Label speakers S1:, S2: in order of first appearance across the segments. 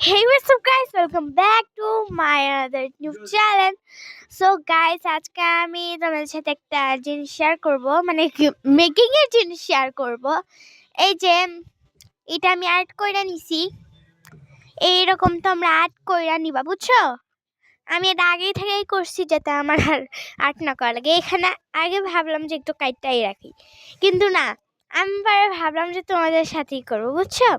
S1: Hey, what's up, guys? Welcome back to my another new challenge. So, guys, আজকে আমি তোমাদের সাথে একটা জিনিস শেয়ার করব, মানে মেকিং এর জিনিস শেয়ার করব। এই যে এটা আমি আর্ট কইরা নিছি, এইরকম তোমরা আর্ট কইরা নিবা, বুঝছো? আমি এটা আগে থেকেই করছি যাতে আমার আর আর্ট না করা লাগে। এখানে আগে ভাবলাম যে একটু কাইটটাই রাখি, কিন্তু না, আমি পরে ভাবলাম যে তোমাদের সাথেই করবো, বুঝছো?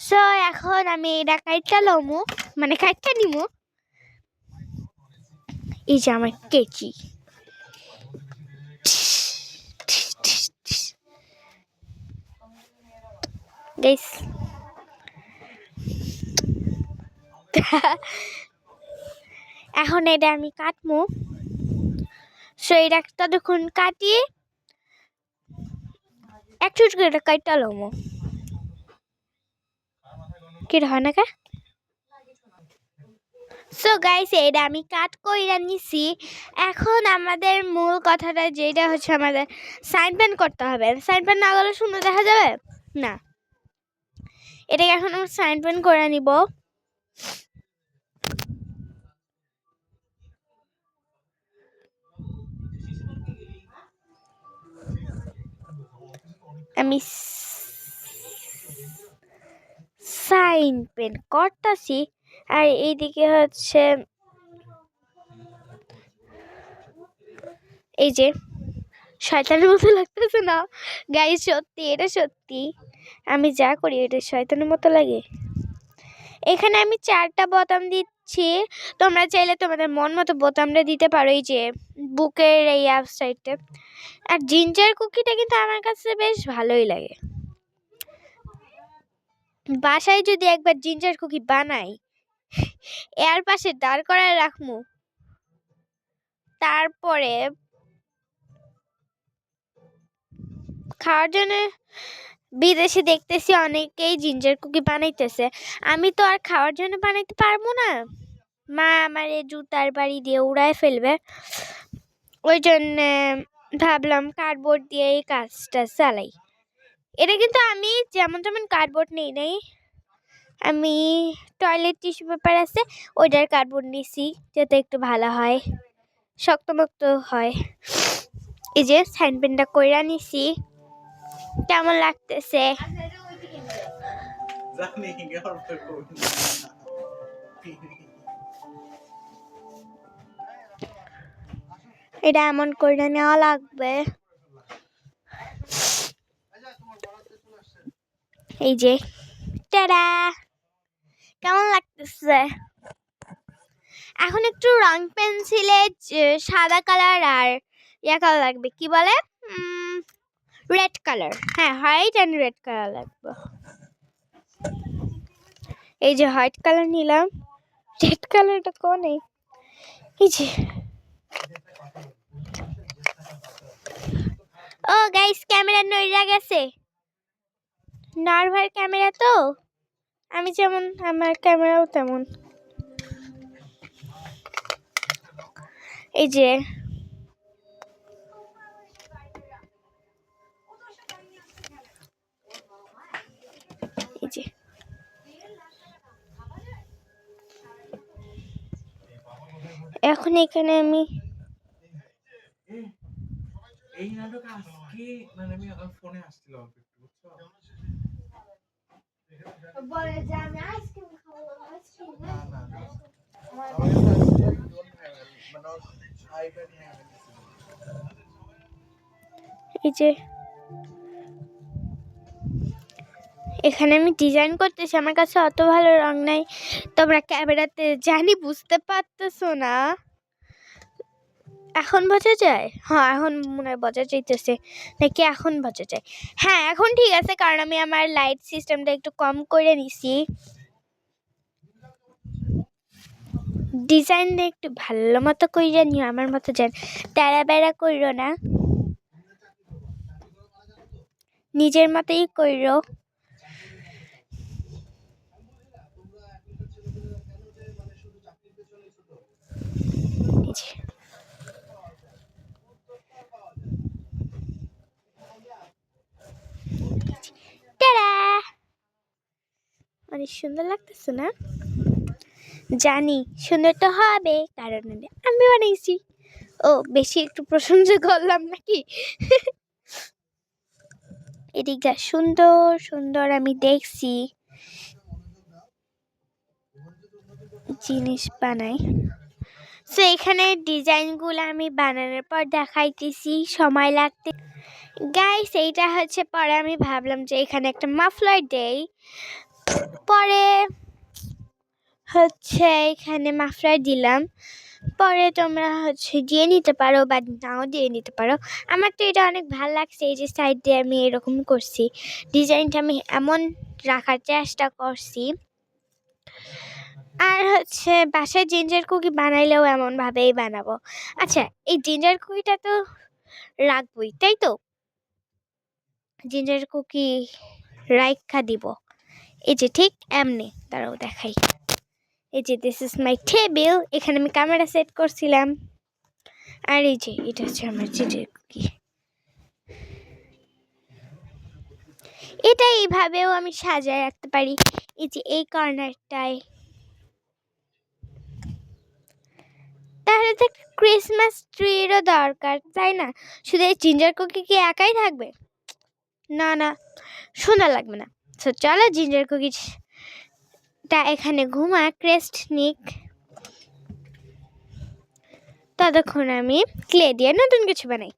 S1: সো এখন আমি এটা কাইটটা লমু, মানে কাইটটা নিমু। এই যে আমার কেচি, গাইস এখন এটা আমি কাটমু। সো এটা ততক্ষণ কাটিয়ে এক চুট করে কাইটটা লমু। কি হয় না কা? সো গাইস এটা আমি কাট কইরা নিছি। এখন আমাদের মূল কথাটা যেটা হচ্ছে, আমাদের সাইন পেন করতে হবে। সাইন পেন না করলে সুন্দর দেখা যাবে না। এটাকে এখন আমি সাইন পেন করে নিব। আমি সাইন পেন করতেছি, আর এইদিকে হচ্ছে এই যে শয়তানের মতো লাগতেছে না গাইস? সত্যি, এটা সত্যি, আমি যা করি এটা শয়তানের মতো লাগে। এখানে আমি 4টা বোতাম দিচ্ছি, তোমরা চাইলে তোমাদের মন মতো বোতামটা দিতে পারো, এই যে বুকের এই আপ সাইডটা। আর জিঞ্জার কুকিটা কিন্তু আমার কাছে বেশ ভালোই লাগে। বাসায় যদি একবার জিঞ্জার কুকি বানাই, এর পাশে দাঁড় করায় রাখমু, তারপরে খাওয়ার জন্য বিদেশে দেখতেছি অনেকেই জিঞ্জার কুকি বানাইতেছে। আমি তো আর খাওয়ার জন্য বানাইতে পারবো না, মা আমার এই জুতার বাড়ি দিয়ে উড়ায় ফেলবে। ওই জন্যে ভাবলাম কার্ডবোর্ড দিয়ে এই কাজটা চালাই। এটা কিন্তু আমি যেমন তেমন কার্ডবোর্ড নেই নাই, আমি টয়লেট টিস্যু পেপার আছে ওইটার কার্ডবোর্ড নিছি, যাতে একটু ভালো হয়, শক্তমক্ত হয়। এই যে সাইন পেনটা কইরা নিছি, কেমন লাগতেছে? এটা এমন করে নেওয়া লাগবে। এই যে টাডা, কেমন লাগতেছে? এখন একটু রং পেন্সিলে সাদা কালার আর ইয়া কালার লাগবে, কি বলে, রেড কালার। হ্যাঁ, হোয়াইট অ্যান্ড রেড কালার লাগবে। এই যে হোয়াইট কালার নিলাম, রেড কালারটা কোনে? এই যে, ও গাইস, ক্যামেরা নইরা গেছে। নরভার ক্যামেরা তো, আমি যেমন আমার ক্যামেরাও তেমন। এই যে এই যে এখন এখানে আমি
S2: এই নাটক আজকে মানে আমি ফোনে আসছিল অল্প একটু, বুঝছো?
S1: বলে যে আমি আইসক্রিম খাবো, আইসক্রিম
S2: না না
S1: এই যে এখানে আমি ডিজাইন করতেছি, আমার কাছে অত ভালো রং নাই, তোমরা ক্যামেরাতে জানি বুঝতে পারতেছো না। এখন বোঝা যায়? হ্যাঁ, এখন মনে হয় বোঝা যাইতেছে, নাকি এখন বোঝা যায়? হ্যাঁ, এখন ঠিক আছে, কারণ আমি আমার লাইট সিস্টেমটা একটু কম করে নিছি। ডিজাইনটা একটু ভালো মতো কইরা নিও, আমার মতো যেন তেরা বেড়া কইরো না, নিজের মতোই কইরো। টাটা, অনেক সুন্দর লাগতেছে না? জানি সুন্দর তো হবে, কারণ আমি বানাইছি। ও বেশি একটু প্রশংসা করলাম নাকি? এদিকটা সুন্দর সুন্দর আমি দেখছি জিনিস বানাই। সো এখানে ডিজাইনগুলো আমি বানানোর পর দেখাইতেছি, সময় লাগতে। গাইস এইটা হচ্ছে পরে আমি ভাবলাম যে এখানে একটা মাফলার দেই, পরে হচ্ছে এখানে মাফলার দিলাম, পরে তোমরা হচ্ছে দিয়ে নিতে পারো বা নাও দিয়ে নিতে পারো। আমার তো এটা অনেক ভালো লাগছে, এই যে সাইড দিয়ে আমি এরকম করছি, ডিজাইনটা আমি এমন রাখার চেষ্টা করছি। আর হচ্ছে বাসায় জিঞ্জার কুকি বানাইলেও এমনভাবেই বানাবো। আচ্ছা, এই জিঞ্জার কুকিটা তো রাখবই, তাই তো? জিঞ্জার কুকি রাইখা দিব এই যে ঠিক এমনি, তারাও দেখাই। এই যে দিস ইজ মাই টেবিল, এখানে আমি ক্যামেরা সেট করছিলাম। আর এই যে এটা হচ্ছে আমার জিঞ্জার কুকি। এটা এইভাবেও আমি সাজায় রাখতে পারি, এই যে এই কর্নারটায়। তাহলে তো একটা ক্রিসমাস ট্রিরও দরকার, তাই না? শুধু এই জিঞ্জার কুকি কি একাই থাকবে? না না, সুন্দর লাগবে না। তো চলো জিঞ্জার কুকিটা এখানে ঘুমা, ক্রেস্ট নিক। ততক্ষণ আমি ক্লে দিয়ে নতুন কিছু বানাই।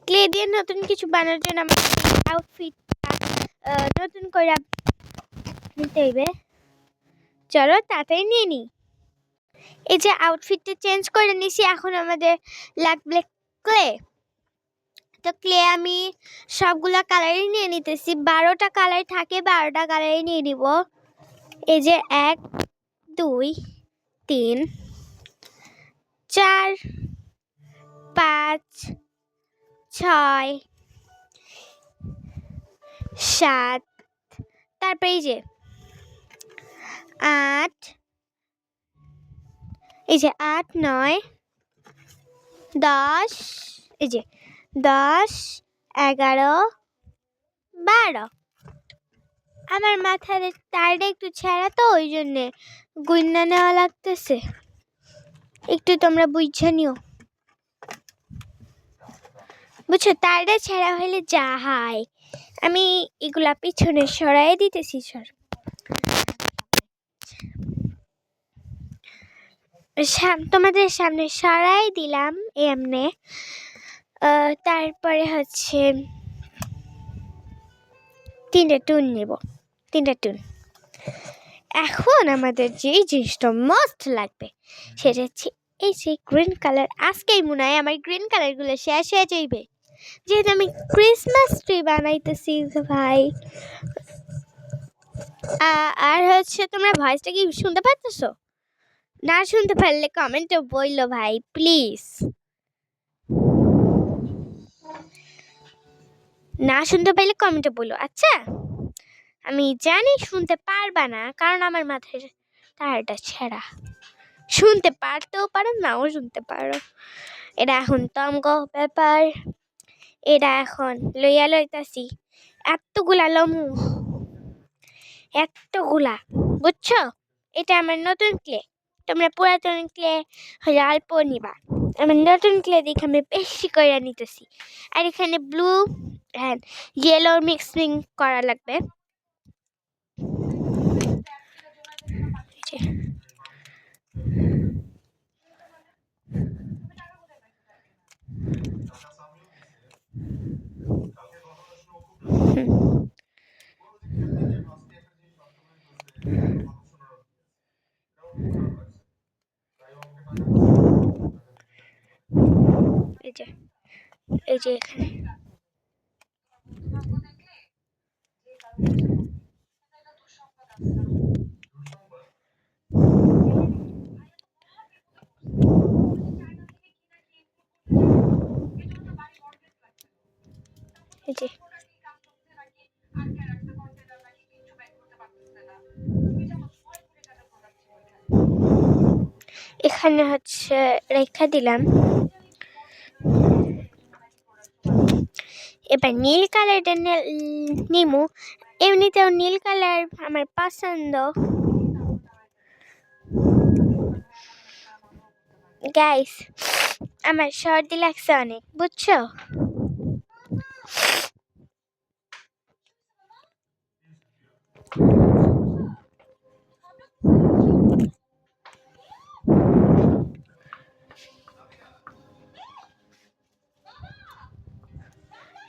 S1: ক্লে দিয়ে নতুন কিছু বানানোর জন্য আমার আউটফিটটা নতুন করে নিতে হইবে। চলো তাড়াতাড়ি নিয়ে নিই। এই যে আউটফিটটা চেঞ্জ করে নিছি, এখন আমাদের লাগবে ক্লে। তো ক্লে আমি সবগুলা কালারই নিয়ে নিতেছি, 12টা কালার থাকে, 12টা কালারই নিয়ে নিব। এই যে 1 2 3 4 5 6 7, তারপরে এই যে 8, এই যে 8 9 10, এই যে 10 11 12। আমার মাথার তারটা একটু ছেঁড়া, তো ওই জন্যে গুইন্না নেওয়া লাগতেছে, একটু তোমরা বুঝে নিও, বুঝছো? তারটা ছেঁড়া হলে যা হয়। আমি এগুলা পিছনে সরাই দিতেছি, তোমাদের সামনে সরাই দিলাম এমনে। তারপরে হচ্ছে 3টা টুন নেব, 3টা টুন। এখন আমাদের যেই জিনিসটা মাস্ট লাগবে সেটা হচ্ছে এই যে গ্রিন কালার। আজকেই মনে হয় আমার গ্রিন কালারগুলো শেষ হয়ে যাইবে, যেহেতু আমি ক্রিসমাস ট্রি বানাইতেছি ভাই। আর হচ্ছে তোমরা ভয়েসটা কি শুনতে পাচ্ছো? না শুনতে পারলে কমেন্টে বললো ভাই প্লিজ। না শুনতে পারলে কমেন্টে বলো, আচ্ছা? আমি জানি শুনতে পারবা না, কারণ আমার মাথায় তারটা ছেঁড়া। শুনতে পারতেও পারো, নাও শুনতে পারো, এটা এখন তমগ ব্যাপার। এটা এখন লইয়া লইতাছি এতগুলা লমু, এতগুলা, বুঝছো? এটা আমার নতুন ক্লে, তোমরা পুরাতন ক্লে হলে অল্প নিবা। আমার নতুন ক্লে দেখে আমি বেশি করে নিতেছি। আর এখানে ব্লু অ্যান্ড ইয়েলো মিক্সিং করা লাগবে। এই যে এখানে এই যে এখানে হচ্ছে রেখা দিলাম। এবার নীল কালারটা নিমু, এমনিতেও নীল কালার আমার পছন্দ। গাইস আমার সর্দি লাগছে অনেক, বুঝছো?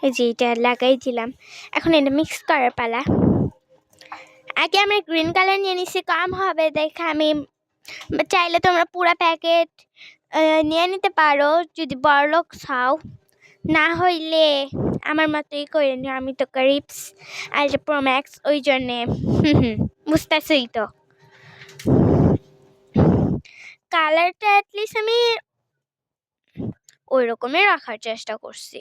S1: এই যে এটা লাগাই দিলাম, এখন এটা মিক্স করার পালা। আগে আমরা গ্রিন কালার নিয়ে নিছি, কম হবে দেখে আমি, চাইলে তোমরা পুরো প্যাকেট নিয়ে নিতে পারো যদি বড়লোক চাও, না হইলে আমার মতোই করে নিও। আমি তো ক্রিপস আর প্রো ম্যাক্স, ওই জন্যে বুঝতেছই তো। কালারটা অ্যাটলিস্ট আমি ওই রকমই রাখার চেষ্টা করছি।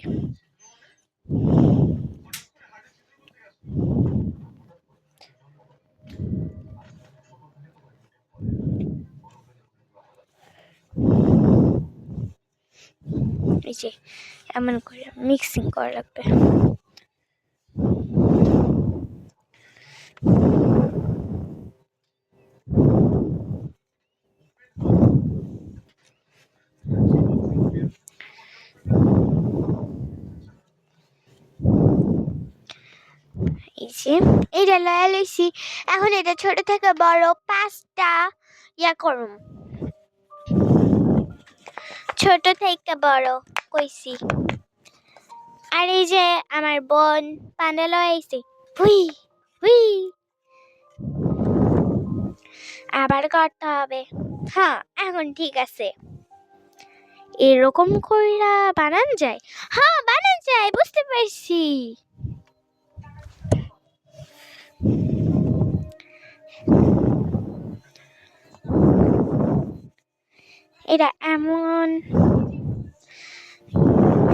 S1: এই যে এমন করে মিক্সিং করা লাগবে। এই যে এটা লয়া লইছি, এখন এটা ছোট থেকে বড় 5টা ইয়া করুম, ছোট থেকে বড় কইছি। আর এই যে আমার বোন পান্ডা লয়াইছে, হুই হুই, আবার করতে হবে। হ্যাঁ এখন ঠিক আছে, এরকম কইরা বানান যায়? হ্যাঁ বানান যায়, বুঝতে পারছি। এটা এমন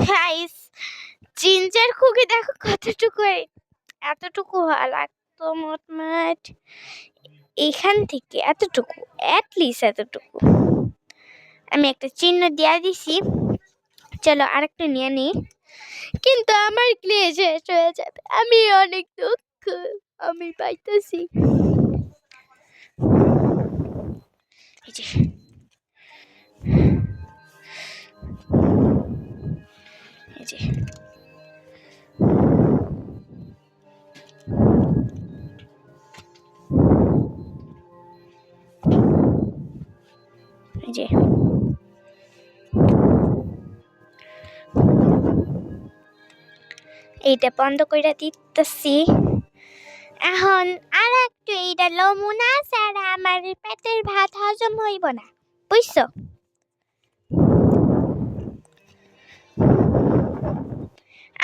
S1: গাইস, জিঞ্জার কুকি দেখো কতটুকু, এতটুকু লাগতো মোটমাট এখান থেকে এতটুকু, অ্যাটলিস্ট এতটুকু। আমি একটা চিহ্ন দিয়ে দিছি, চলো আরেকটা নিয়ে নিই। কিন্তু আমার গ্লে শেষ হয়ে যাবে, আমি অনেক দুঃখ আমি পাইতেছি। এই যে এই যে এই যে এইটা বন্ধ করে দিতেছি। এখন আর একটু এইটা লমুনা ছাড়া আমার পেটের ভাত হজম হইব না, বুঝছো?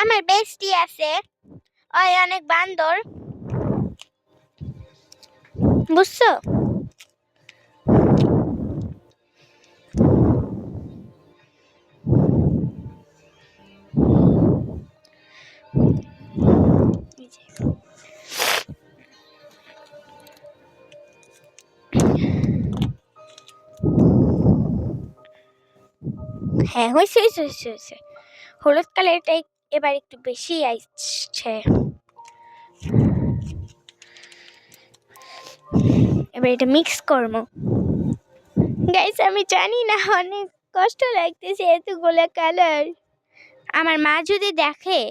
S1: আমার বেস্টি আছে, ওই অনেক বান্দর, বুঝছো? হ্যাঁ হয়েছে হয়েছে হয়েছে হয়েছে, হলুদ কালারটাই এবার একটু বেশি আসছে। এবার এটা মিক্স করবো। গাইস আমি জানি না, অনেক কষ্ট লাগতেছে এতগুলো কালার। আমার মা যদি দেখে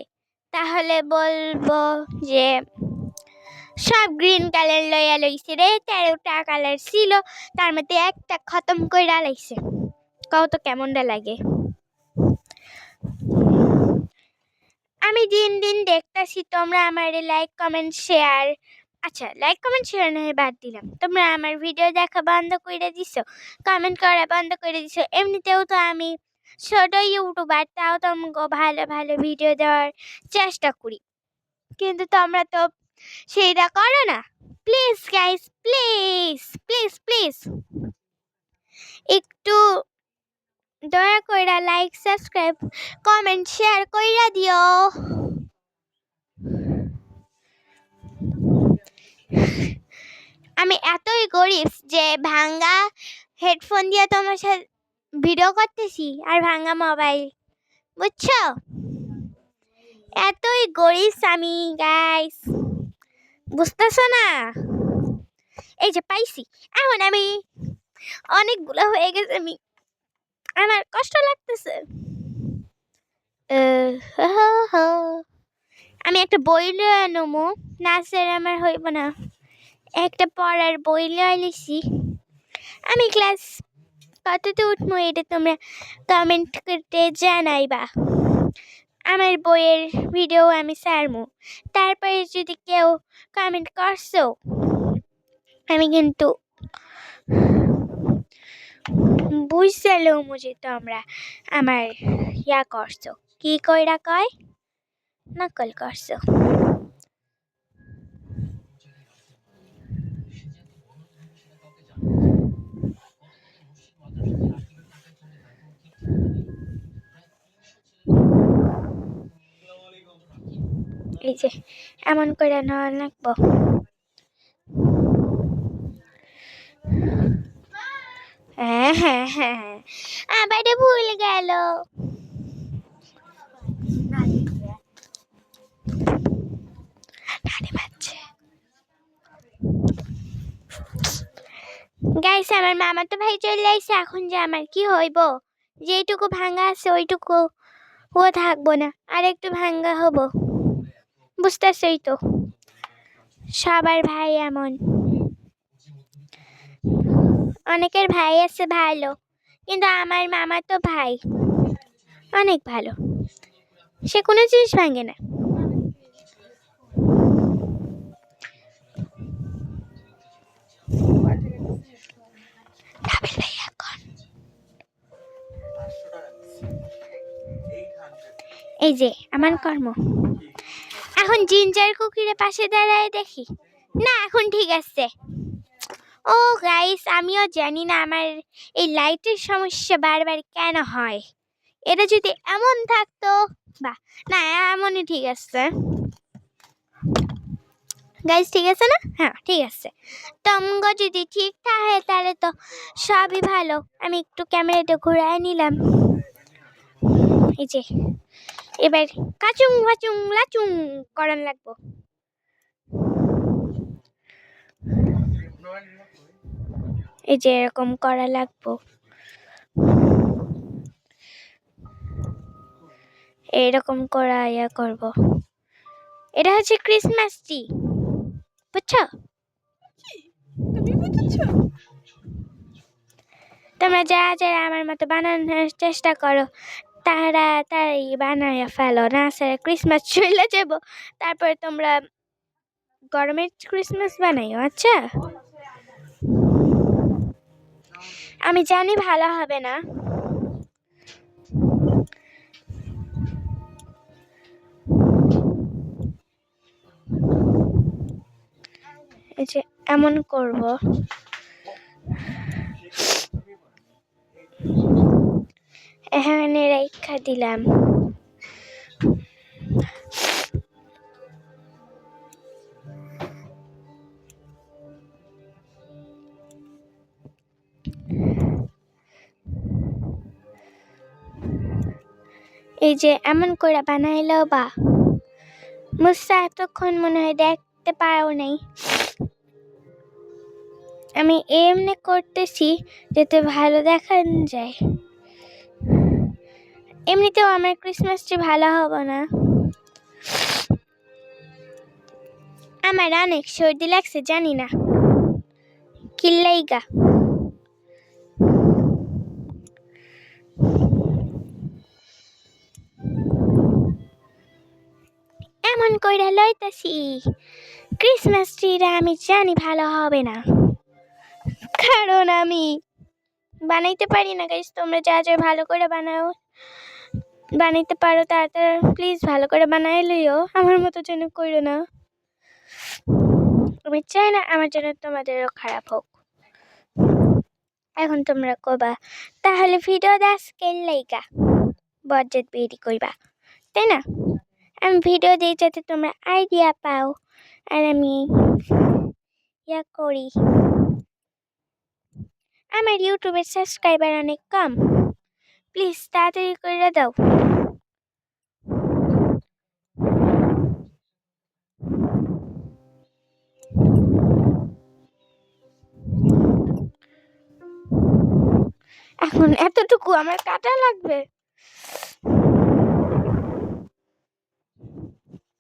S1: তাহলে বলবো যে সব গ্রিন কালার লইয়া লইছে রে, 13টা কালার ছিল তার মধ্যে একটা খতম কইরা লাইছে। কও তো কেমনটা লাগে? আমি দিন দিন দেখতেছি তোমরা আমার লাইক কমেন্ট শেয়ার, আচ্ছা লাইক কমেন্ট শেয়ার না বাদ দিলাম, তোমরা আমার ভিডিও দেখা বন্ধ করে দিছো, কমেন্ট করা বন্ধ করে দিছো। এমনিতেও তো আমি ছোট ইউটিউবার, তাও তোমাকে ভালো ভালো ভিডিও দেওয়ার চেষ্টা করি, কিন্তু তোমরা তো সেইটা করো না। Please guys, please please please একটু দয়া কইরা লাইক সাবস্ক্রাইব কমেন্ট শেয়ার কইরা দিও। আমি এতই গরিব যে ভাঙ্গা হেডফোন দিয়ে তোমার সাথে ভিডিও করতেছি আর ভাঙ্গা মোবাইল, বুঝছো? এতই গরিব আমি গাইস, বুঝতেছো না? এই যে পাইছি, এখন আমি অনেকগুলো হয়ে গেছে। আমার কষ্ট লাগতেছে। আমি একটা বই লয়ে আনমু, নাচের আমার হইব না। একটা পড়ার বই লয়ে লিছি। আমি ক্লাস কততে উঠবো এটা তোমরা কমেন্ট করতে জানাইবা। আমার বইয়ের ভিডিও আমি ছাড়মু। তারপরে যদি কেউ কমেন্ট করছো, আমি কিন্তু বুঝছিলাম যে তোমরা আমার ইয়া করছো, কি কইরা কয়, নকল করছো। এই যে এমন করে নেওয়া লাগবো। হ্যাঁ হ্যাঁ হ্যাঁ হ্যাঁ, আবার ভুল গেল। গাইস, আমার মামা তো ভাই চলে আইছে। এখন যে আমার কি হইব, যেটুকু ভাঙা আছে ওইটুকু ও থাকবো না, আর একটু ভাঙ্গা হব। বুঝতেছই তো, সবার ভাই এমন। অনেকের ভাই আছে ভালো, কিন্তু আমার মামা তো ভাই অনেক ভালো, সে কোনো জিনিস ভাঙে না। এই যে আমার কর্ম। এখন জিঞ্জার কুকিরের পাশে দাঁড়ায় দেখি না, এখন ঠিক আছে। ও গাইস, আমিও জানি না আমার এই লাইটের সমস্যা বারবার কেন হয়। এটা যদি এমন থাকতো, বা না, এমনই ঠিক আছে। গাইস ঠিক আছে না? হ্যাঁ ঠিক আছে। তমগো যদি ঠিক থাকে তাহলে তো সবই ভালো। আমি একটু ক্যামেরাটা ঘুরায় নিলাম। এই যে এবার কাচুং বাচুং লাচুং করান লাগবো। এই যে এরকম করা লাগবো, এরকম করা ইয়া করব। এটা হচ্ছে ক্রিসমাস ট্রি, বুঝছো? তোমরা যারা যারা আমার মতো বানানোর চেষ্টা করো, তারা তাই বানায় ফেলো, না স্যার ক্রিসমাস চলে যাব, তারপরে তোমরা গরমের ক্রিসমাস বানাইও। আচ্ছা, আমি জানি ভালো হবে না। এই যে এমন করব, এখানে রেখা দিলাম। এই যে এমন করে বানাইলো বা মুসা এতক্ষণ মনে হয় দেখতে পারো নাই। আমি এমনি করতেছি যাতে ভালো দেখা যায়। এমনিতেও আমার ক্রিসমাস ট্রি ভালো হবে না। আমার অনেক সর্দি লাগছে, জানি না কি লাইগা। এমন কইরা লইতাছি, ক্রিসমাস ট্রিটা আমি জানি ভালো হবে না, কারণ আমি বানাইতে পারি না। গাইস, তোমরা যা যা ভালো করে বানাইতে পারো তাড়াতাড়ি প্লিজ ভালো করে বানাই লইও, আমার মতো যেন কইরো না। আমি চাই না আমার জন্য তোমাদেরও খারাপ হোক। এখন তোমরা কইবা তাহলে ভিডিও দাস কেন লাইগা বজ্জাত বেরি কইবা, তাই না? আমি ভিডিও দিই যাতে তোমরা আইডিয়া পাও, আর আমি ইয়া করি। আমার ইউটিউবের সাবস্ক্রাইবার অনেক কম, প্লিজ তাড়াতাড়ি করে দাও। এখন এতটুকু আমার কাটা লাগবে,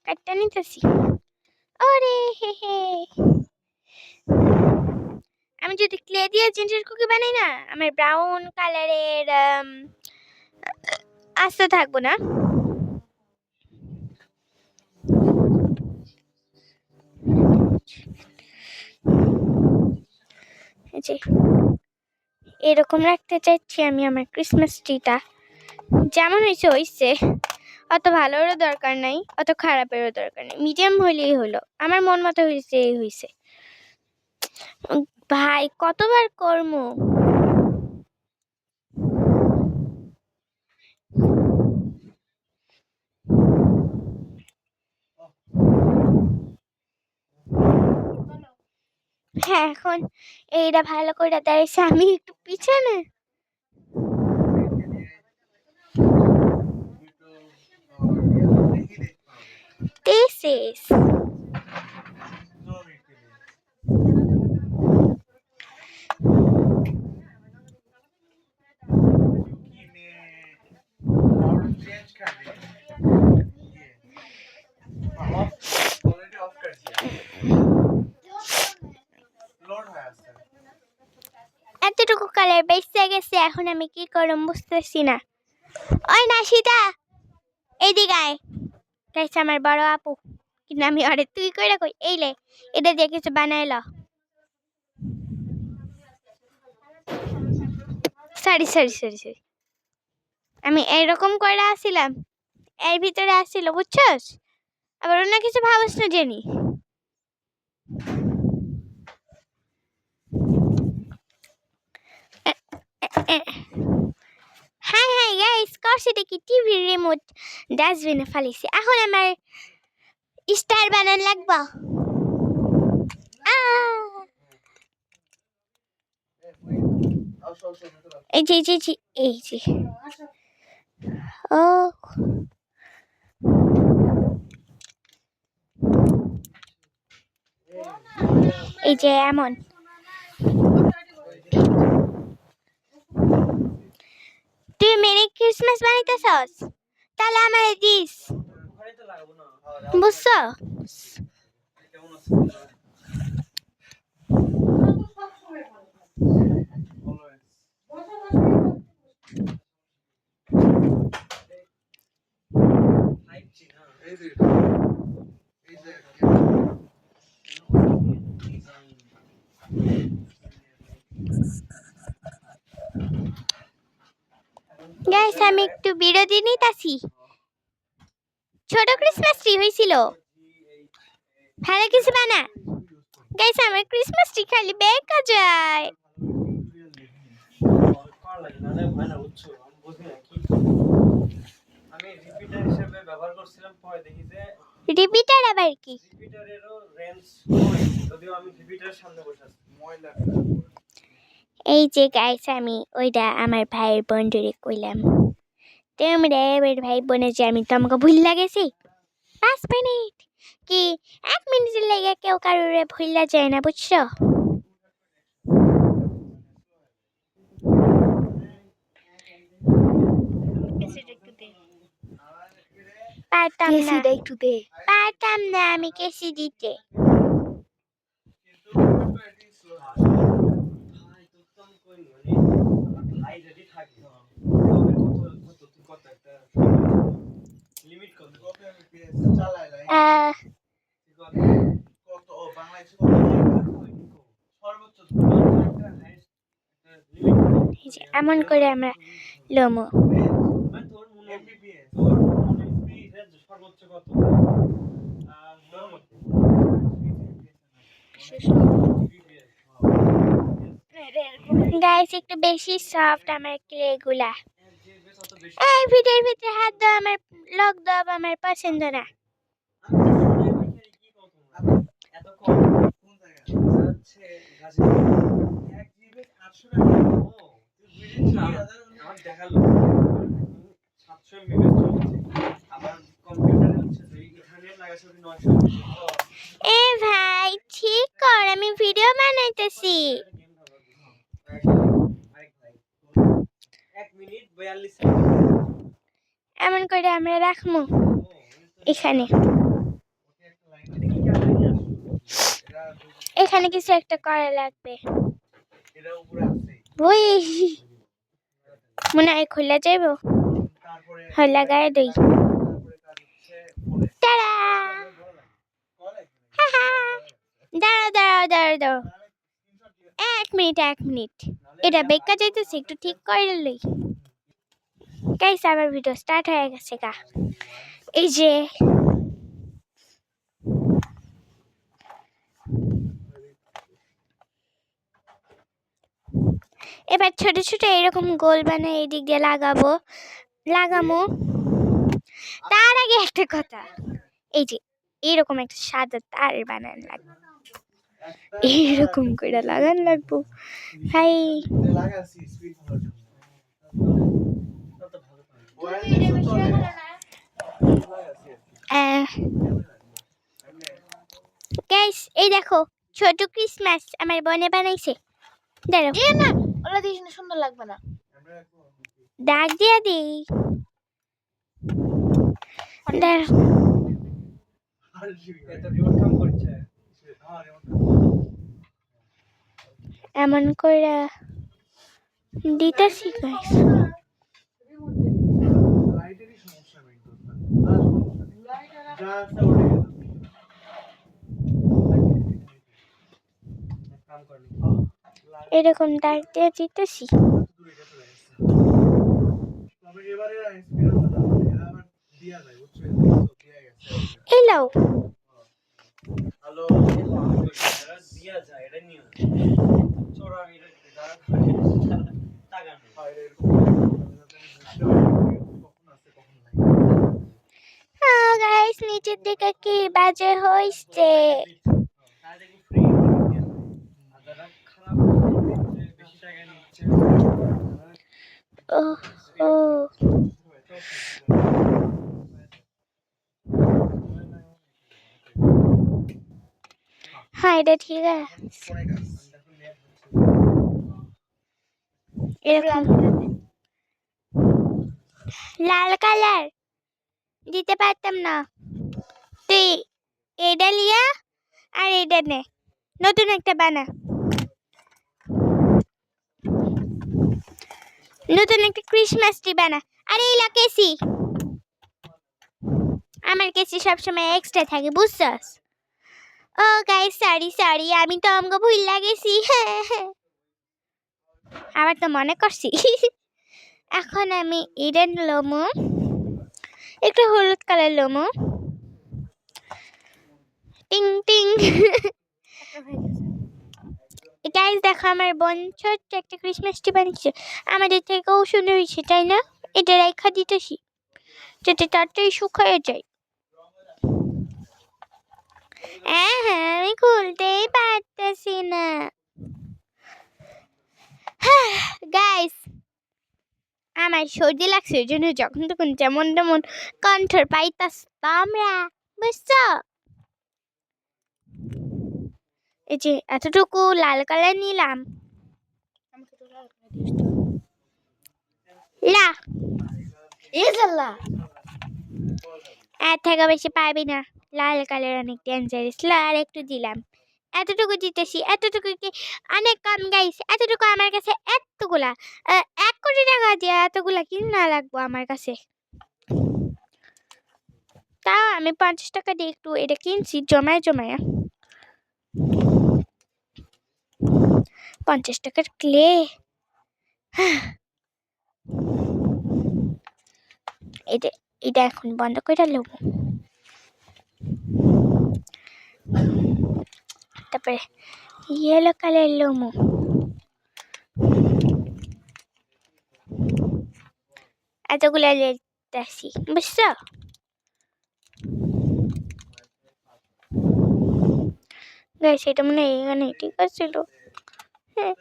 S1: কাটটা নিতেছি। ওরে হে হে, আমি যদি ক্লে দিয়ে জিঞ্জার কুকি বানাই না, আমার ব্রাউন কালারের আস্তে থাকবো না। এই যে এরকম রাখতে চাইছি আমি আমার ক্রিসমাস ট্রিটা। যেমন হয়েছে হয়েছে, অত ভালোরও দরকার নাই, অত খারাপেরও দরকার নেই, মিডিয়াম হইলেই হলো। আমার মন মতো হয়েছে হয়েছে। ভাই কতবার করবো? হ্যাঁ, এখন এইটা ভালো করে দাঁড়িয়েছে, আমি একটু পিছনে। This is এতটুকু কালার বেঁচে গেছে, এখন আমি কি করব বুঝতেছি না। ওই নাশিদা, এইদিকে আয়। গাইছে আমার বড় আপু, কিন্তু আমি আরে তুই কইরা কই, এইলে এটা দিয়ে কিছু বানাইল। সরি সরি সরি সরি, আমি এইরকম করে আসছিলাম, এর ভিতরে আসছিল বুঝছস, আবার অন্য কিছু ভাবস না জানি। হ্যাঁ হ্যাঁ গাইস, করছি দেখি টিভির রিমোট ডাস্টবিনে ফালিছি। এখন আমার স্টার বানান লাগবো। এই যে এই যে এই যে, ও এই যে এমন। তুই মেরি ক্রিসমাস বানাইতেছস, তাহলে আমার দিস, বুঝছো? গাইস আমি একটু বিরতি নিতেছি। ছোট ক্রিসমাস ট্রি হয়েছিল, ভালো কিছু বানা। গাইস আমার ক্রিসমাস ট্রি খালি বেঁকা যায়।
S2: আমি রিপিটার হিসেবে ব্যবহার করছিলাম, পরে দেখি যে
S1: রিপিটার আবার কি?
S2: রিপিটারেরও রেঞ্জ, যদিও আমি রিপিটারের সামনে বসে আছি ময়লা।
S1: এই যে গাইস আমি ওইটা আমার ভাইয়ের বন্ধুরে কইলাম, তোমরা এবার ভাই বোনে যে আমি তোমাকে ভুল লাগেছি। 5 মিনিট কি 1 মিনিটের লেগে কেউ কারোরে ভুলা যায় না, বুঝছো? পারতাম না আমি কেসি দিতে। এমন করে আমরা লোমো। গাইস একটু বেশি সফট আমার ক্লে গুলা। এই ভিডিওর ভিতরে হাত দাও, আমার লক দাও, আমার পছন্দ না। এ ভাই ঠিক কর, আমি ভিডিও বানাইতেছি। এমন করে আমরা রাখবো এখানে। এখানে কিছু একটা করা লাগবে। ওই মনে হয় খুলে যাইব, হয় লাগাই দই। টাড়া! হাহা! দাঁড়াও দাঁড়াও দাঁড়াও দাঁড়াও, 1 মিনিট 1 মিনিট, এটা বেকার যাইতেছে, একটু ঠিক করে লই। গাইস আবার ভিডিও স্টার্ট হয়ে গেছে গা। এই যে এবার ছোট ছোট এরকম গোল বানায় এদিক দিয়ে লাগামো। তার আগে একটা কথা, এই যে এরকম একটা সাদা তার বানান লাগবে, এইরকম করে লাগান লাগবো ভাই। গাইস এই দেখো ছোট ক্রিসমাস আমার বোনে বানাইছে। দাঁড়াও,
S3: না ওলা দিস না, সুন্দর লাগবে না।
S1: দাগ দিয়ে দিই। দাঁড়াও, এমন করে দিতেছি গাইস। এরকম দাগ দিয়ে দিতেছি। এলো গাইস, নিচের দিকে কি বাজে হইছে। ও ও হ্যাঁ এটা ঠিক আছে। এরকম লাল কালার দিতে পারতাম না, তুই এটা লিয়া আর এটা নে, নতুন একটা বানা, নতুন একটা ক্রিসমাস ট্রি বানা। আরে এই কেসি, আমার কেসি সবসময় এক্সট্রা থাকে বুঝছস। ও গাইস সরি সরি, আমি তো আমগো ভুল লাগেছি, আবার তো মনে করছি। এখন আমি এটা লমো, একটু হলুদ কালার লমো, টিং টিং। গাইস দেখো আমার বোন ছোট্ট একটা ক্রিসমাস ট্রি বানিয়েছে, আমাদের থেকেও সুন্দর হয়েছে তাই না? এটা রেখা দিতেছি যাতে তাড়াতাড়ি শুকিয়ে যায়। হ্যাঁ হ্যাঁ আমি খুলতেই পারতেছি না। গাইস আমার সর্দি লাগছে, ওই জন্য যখন তখন যেমন তেমন কণ্ঠর পাইতাস আমরা, বুঝছো? এই যে এতটুকু লাল কালার নিলাম, লা এর থেকে বেশি পাবি না, লাল কালার অনেক ডেঞ্জারাস। আর একটু দিলাম, এতটুকু দিতেছি, এতটুকু কি অনেক কম গাইস, এতটুকু আমার কাছে এতগুলা 1 কোটি টাকা দিয়ে এতগুলা কিনা লাগবো আমার কাছে, তাও আমি 50 টাকা দিয়ে একটু এটা কিনছি জমায় জমায়। 50 টাকার ক্লে, এটা এটা এখন বন্ধ করে নেব। তারপরে ইয়েলো কালার লোমো, এতগুলো লেতেছি বুঝছো? গাইস এটা মনে হয় এখানে ঠিক আছিল। হ্যাঁ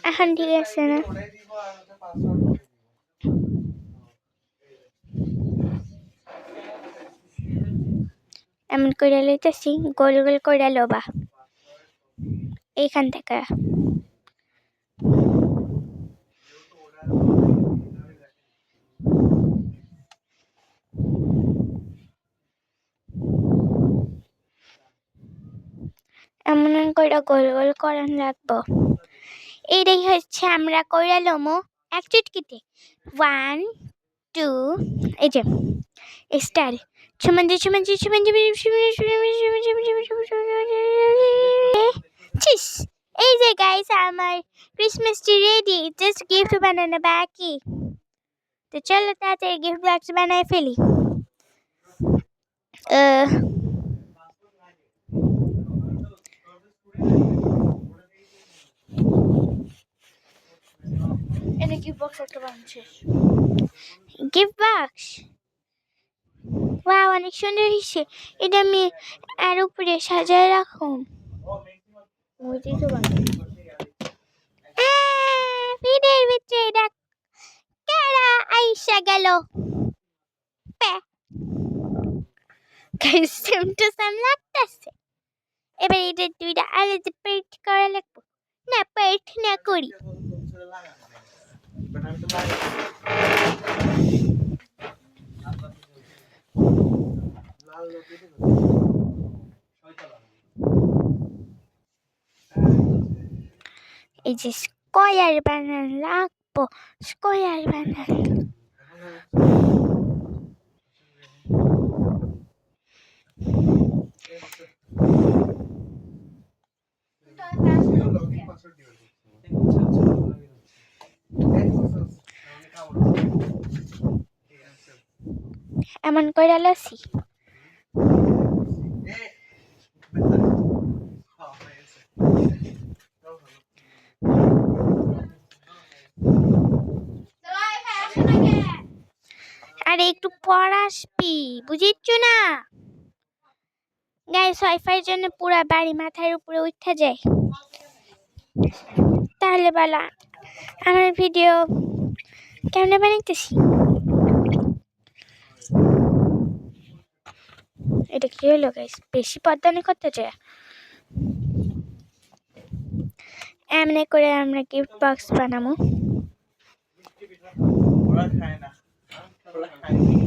S1: এখন ঠিক আছে না? এমন করে লইতেছি, গোল গোল করে লোবা। এইখান থেকে। এমন করে গোল গোল করান লাগবো। এটাই হচ্ছে আমরা কইরা লমো এক চুটকিতে। 1 2 এই যে স্টার সুমন্দি চিস। এই যে গাইস আমার Christmas tree ready, just gift বানানো বাকি। তো চলো তাড়াতাড়ি গিফট বক্স বানাই ফেলি।
S3: এনে কি বক্স একটা বানছিস?
S1: গিফট বক্স ওয়াও অনেক সুন্দর হয়েছে। এটা আমি আর উপরে সাজায় রাখুন।
S3: মুইতেই তো বানাই।
S1: ভিডিওর ভিতরে এটা কারা আইসা গেল। গাইস সেম টু সেম লাগতেছে। এবার এটা দুইটা আলাদা পেট করা লাগবে না, পেট না করি।
S2: বাট আমি তো লাগাই লাল লোকে দিল ছয়টা লাগাই।
S1: এই যে স্কয়ার বানান লাগবো, স্কয়ার বানান।
S2: লগইন পাসওয়ার্ড দিবেন। আচ্ছা আমি খাবো না। ঠিক আছে
S1: এমন করে লসি। আরে একটু পর আসবি, বুঝিচ্ছ না গাইস? ওয়াইফাইয়ের জন্য পুরা বাড়ি মাথার উপরে উঠে যায়। তাহলে বলা আমার ভিডিও কেমনে বানাইতেছি। এটা কি হলো গাইস? বেশি পদ্মানি করতে চায়। এমনি করে আমরা গিফট বক্স বানাবো।
S2: ওরা খায় না, ওরা খায় না,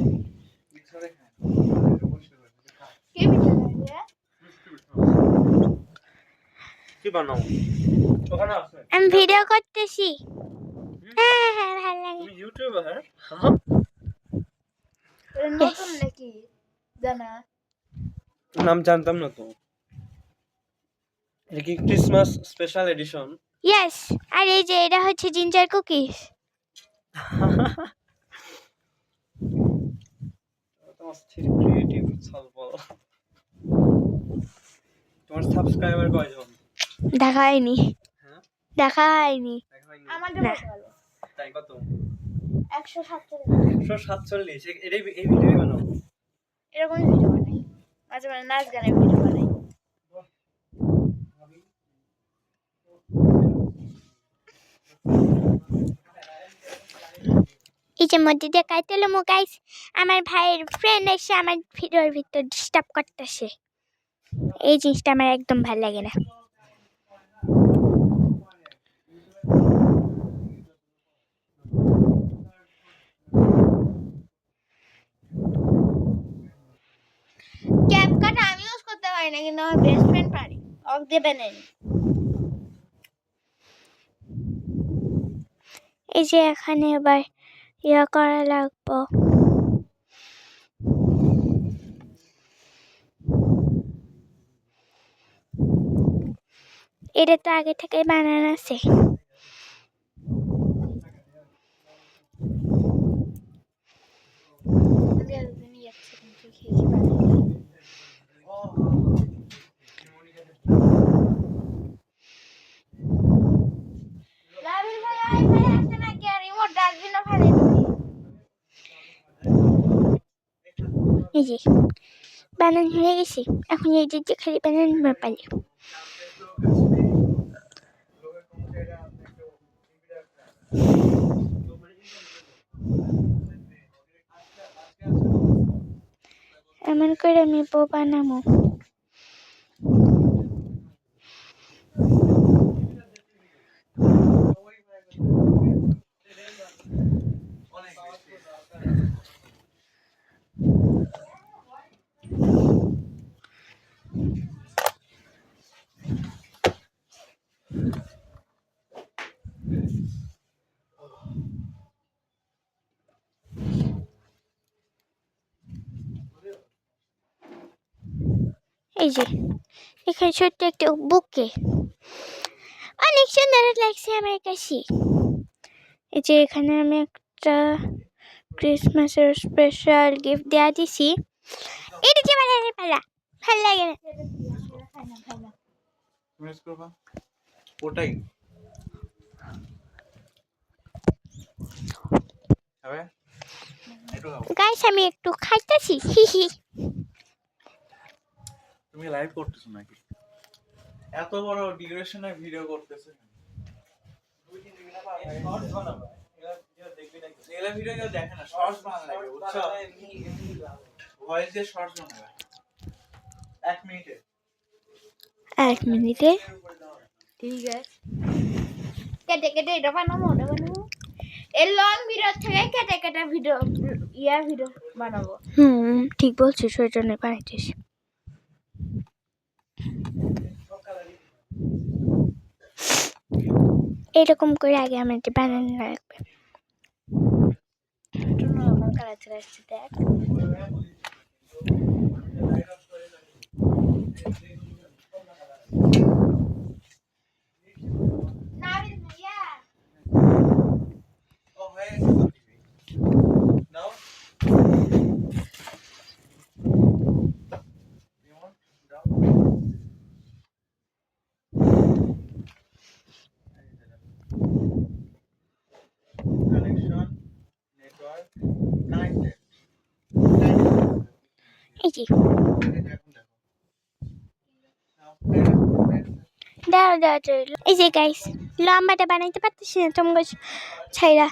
S2: বিছানে খায় না।
S3: কে পিঠা খাইবে?
S2: কি বানাও? ওখানে আছে।
S1: আমি ভিডিও করতেছি। হ্যাঁ হ্যাঁ ভালো লাগে।
S2: তুমি ইউটিউবার?
S3: এটা নতুন নাকি জানা?
S2: নাম জানতাম না তো। এটা কি ক্রিসমাস স্পেশাল এডিশন?
S1: ইয়েস। আর এই যে এটা হচ্ছে জিঞ্জার কুকিজ।
S2: তোমার ক্রিয়েটিভ সলভ। তোমার সাবস্ক্রাইবার কয়জন?
S1: দেখা হয়নি,
S2: হ্যাঁ
S1: দেখা হয়নি।
S2: দেখা হয়নি।
S3: আমাদের
S1: না।
S3: ভালো।
S2: তাই কত?
S3: 147।
S2: 147। এই ভিডিও বানাও।
S3: এরকম ভিডিও বানাই। মাঝে মাঝে নাচ গানের ভিডিও বানাই।
S1: এই যে মধ্যে দিয়ে কাইতেলো মো গাইস, আমার ভাইয়ের ফ্রেন্ড এসে আমার ভিডিওর ভিতর ডিস্টার্ব করতেছে। এই জিনিসটা আমার একদম ভালো লাগে না।
S3: ক্যাপকাট আমি ইউজ করতে পারি না, কিন্তু আমার বেস্ট ফ্রেন্ড পারে। অক দেবে নেন।
S1: এই যে এখানে এবার ইয়া করা লাগবো। এটা তো আগে থেকে বানানো আছে।
S3: আমি একদিন যাচ্ছি কিন্তু খেয়েছি বানাই। রাবিল ভাই আইফাই আছে নাকি? আর রিমোট ডাস্টবিনে ফেলে দিবি।
S1: এই যে বানান হয়ে গেছে। এখন এই যে খালি বানান পারি। এমন করে আমি বউ বানাবো। এই যে এখানে ছোট্ট একটা বুকে অনেক সুন্দর লাগছে আমার কাছে। এই যে এখানে আমি একটা ক্রিসমাসের স্পেশাল গিফট দেওয়া দিছি। এটা যে বানালে পালা ভালো লাগে না।
S4: মিস করবা ওটাই হবে একটু খাও।
S1: গাইস আমি একটু খাইতেছি হিহি।
S4: তুমি লাইভ করতেছো নাকি? এত বড় ডিউরেশনের ভিডিও করতেছে। এগুলা ভিডিও কেউ দেখে না, শর্টস বানানো লাগে বুঝছো? ভয়েস দিয়ে শর্টস বানাবে 1 মিনিটে।
S1: 1 মিনিটে
S3: ঠিক আছে কেটে কেটে এটা বানাবো ওটা বানাবো এই লং ভিডিও থেকে কেটে কেটে ভিডিও ভিডিও বানাবো
S1: ঠিক বলছিস ওই জন্য বানাইতেছি। এরকম করে আগে আমার এটা বানানো লাগবে।
S3: একটু নরমাল কালার চলে আসছে দেখ নাবিল ভাইয়া
S4: ও হয়ে গেছে নাও রিমোট দাও কানেকশন নেটওয়ার্ক কানেক্টেড
S1: এই যে
S4: এখন দেখো
S1: দাও দাও দাও। এই যে গাইস লম্বাটা বানাইতে পারতেছি না তোমার ছাইরা।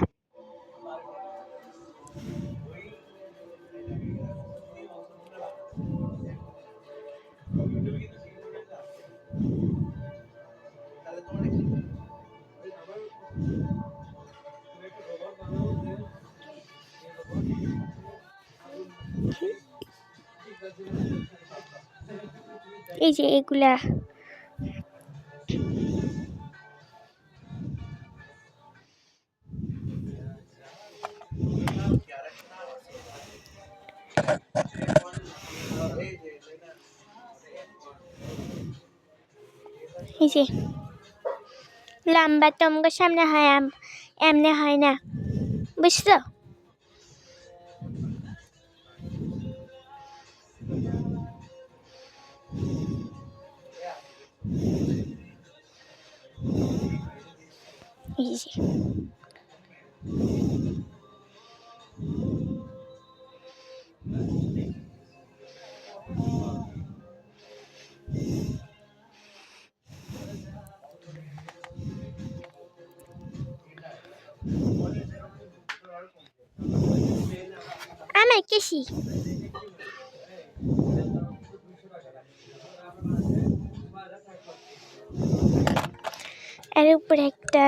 S1: এই যে এগুলা এই যে লম্বা তোমার সামনে হয় এমনি হয় না বুঝছো? এই যে আমার কেশি এর উপরে একটা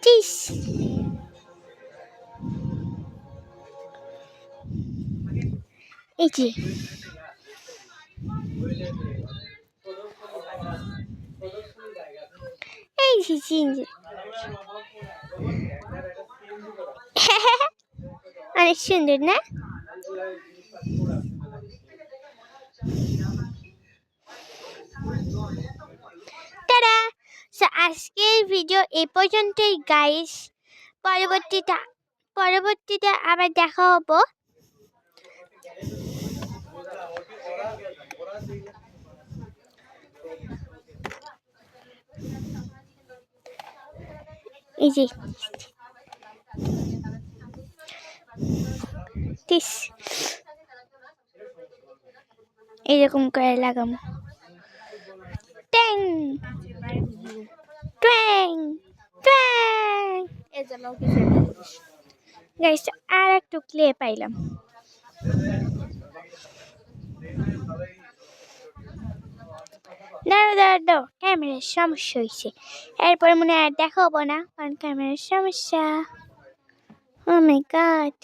S1: চিস এই যে এই যে চিনছে অনেক সুন্দর না? টাটা। সো আজকের ভিডিও এই পর্যন্তই গাইস। পরবর্তীতে আবার দেখা হবো। এই যে এইরকম করে লাগাবো ট্যাং ট্যাং ট্যাং।
S3: এর জন্য কিছু একটা করিস
S1: গাইস আর একটু ক্লে পাইলাম। দাঁড়াও ক্যামেরার সমস্যা হয়েছে। এরপরে মনে হয় আর দেখাবো না কারণ ক্যামেরার সমস্যা। ও মাই গড।